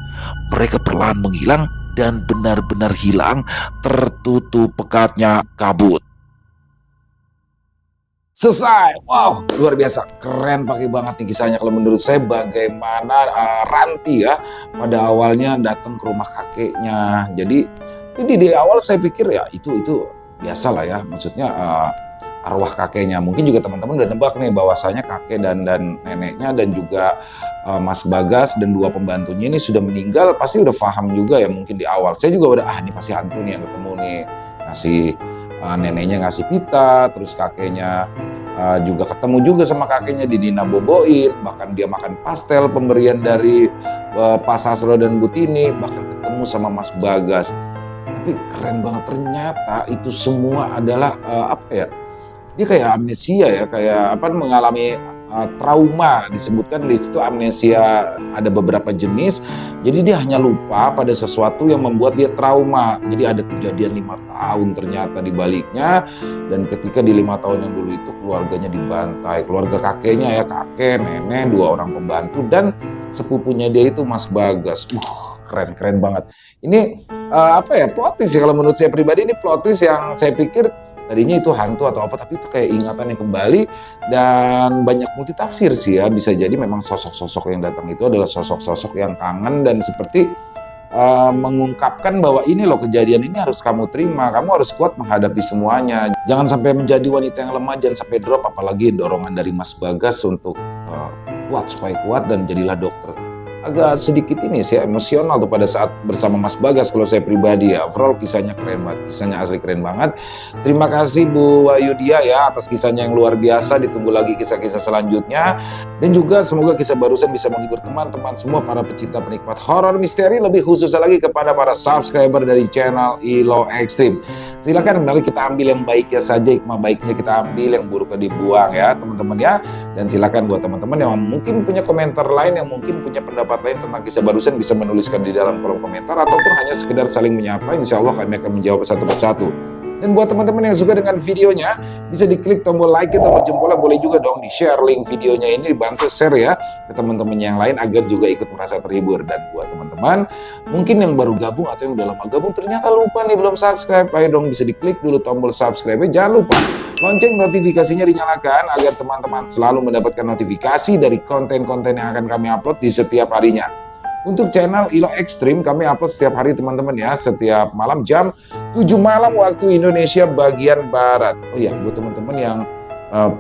mereka perlahan menghilang dan benar-benar hilang tertutup pekatnya kabut. Selesai. Wow, luar biasa. Keren, pakai banget nih kisahnya. Kalau menurut saya bagaimana Ranti ya pada awalnya datang ke rumah kakeknya. Jadi ini di awal saya pikir ya itu biasa lah ya. Maksudnya arwah kakeknya. Mungkin juga teman-teman udah nebak nih bahwasanya kakek dan neneknya dan juga Mas Bagas dan dua pembantunya ini sudah meninggal. Pasti udah paham juga ya mungkin di awal. Saya juga udah ini pasti hantu nih yang ketemu nih. Ngasih neneknya ngasih pita, terus kakeknya juga ketemu juga sama kakeknya di Dina boboin, bahkan dia makan pastel pemberian dari Pak Sasro dan Butini, bahkan ketemu sama Mas Bagas. Tapi keren banget, ternyata itu semua adalah dia kayak amnesia ya, kayak mengalami trauma. Disebutkan di situ amnesia ada beberapa jenis. Jadi dia hanya lupa pada sesuatu yang membuat dia trauma. Jadi ada kejadian 5 tahun ternyata di baliknya. Dan ketika di 5 tahun yang dulu itu keluarganya dibantai. Keluarga kakeknya ya, kakek, nenek, 2 orang pembantu, dan sepupunya dia itu Mas Bagas. Keren banget. Ini plot twist ya, kalau menurut saya pribadi ini plot twist yang saya pikir tadinya itu hantu atau apa, tapi itu kayak ingatan yang kembali dan banyak multitafsir sih ya. Bisa jadi memang sosok-sosok yang datang itu adalah sosok-sosok yang kangen dan seperti mengungkapkan bahwa ini loh kejadian ini harus kamu terima, kamu harus kuat menghadapi semuanya. Jangan sampai menjadi wanita yang lemah, jangan sampai drop, apalagi dorongan dari Mas Bagas untuk kuat, supaya kuat dan jadilah dokter. Agak sedikit ini sih emosional tuh pada saat bersama Mas Bagas kalau saya pribadi ya. Overall kisahnya keren banget, kisahnya asli keren banget. Terima kasih Bu Wayudia ya atas kisahnya yang luar biasa. Ditunggu lagi kisah-kisah selanjutnya. Dan juga semoga kisah barusan bisa menghibur teman-teman semua para pecinta penikmat horor misteri, lebih khususnya lagi kepada para subscriber dari channel Ilo Extreme. Silakan mari kita ambil yang baiknya saja, hikmah baiknya kita ambil, yang buruknya dibuang ya teman-teman ya. Dan silakan buat teman-teman yang mungkin punya komentar lain, yang mungkin punya pendapat lain tentang kisah barusan, bisa menuliskan di dalam kolom komentar ataupun hanya sekedar saling menyapa. Insya Allah kami akan menjawab satu persatu. Dan buat teman-teman yang suka dengan videonya, bisa diklik tombol like atau jempolnya, boleh juga dong di-share link videonya ini, dibantu share ya ke teman-teman yang lain agar juga ikut merasa terhibur. Dan buat teman-teman mungkin yang baru gabung atau yang udah lama gabung ternyata lupa nih belum subscribe, ayo dong bisa diklik dulu tombol subscribe. Jangan lupa lonceng notifikasinya dinyalakan agar teman-teman selalu mendapatkan notifikasi dari konten-konten yang akan kami upload di setiap harinya. Untuk channel Ilo Extreme kami upload setiap hari teman-teman ya, setiap malam jam 7 malam waktu Indonesia bagian Barat. Oh ya, buat teman-teman yang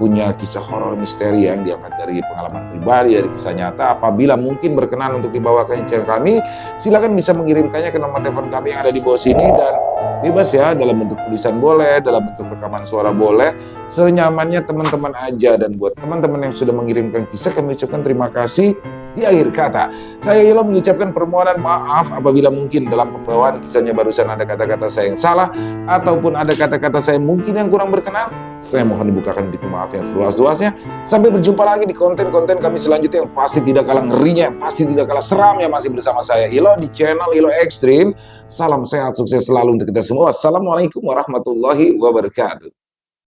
punya kisah horor misteri yang diangkat dari pengalaman pribadi, dari kisah nyata, apabila mungkin berkenan untuk dibawakan channel kami, silakan bisa mengirimkannya ke nomor telepon kami yang ada di bawah sini, dan bebas ya, dalam bentuk tulisan boleh, dalam bentuk rekaman suara boleh, senyamannya teman-teman aja. Dan buat teman-teman yang sudah mengirimkan kisah, kami ucapkan terima kasih. Di akhir kata, saya Ilo mengucapkan permohonan maaf apabila mungkin dalam pembawaan kisahnya barusan ada kata-kata saya yang salah ataupun ada kata-kata saya mungkin yang kurang berkenan. Saya mohon dibukakan pintu maaf yang seluas-luasnya. Sampai berjumpa lagi di konten-konten kami selanjutnya yang pasti tidak kalah ngerinya, yang pasti tidak kalah seramnya, masih bersama saya Ilo di channel Ilo Extreme. Salam sehat, sukses selalu untuk kita semua. Assalamualaikum warahmatullahi wabarakatuh.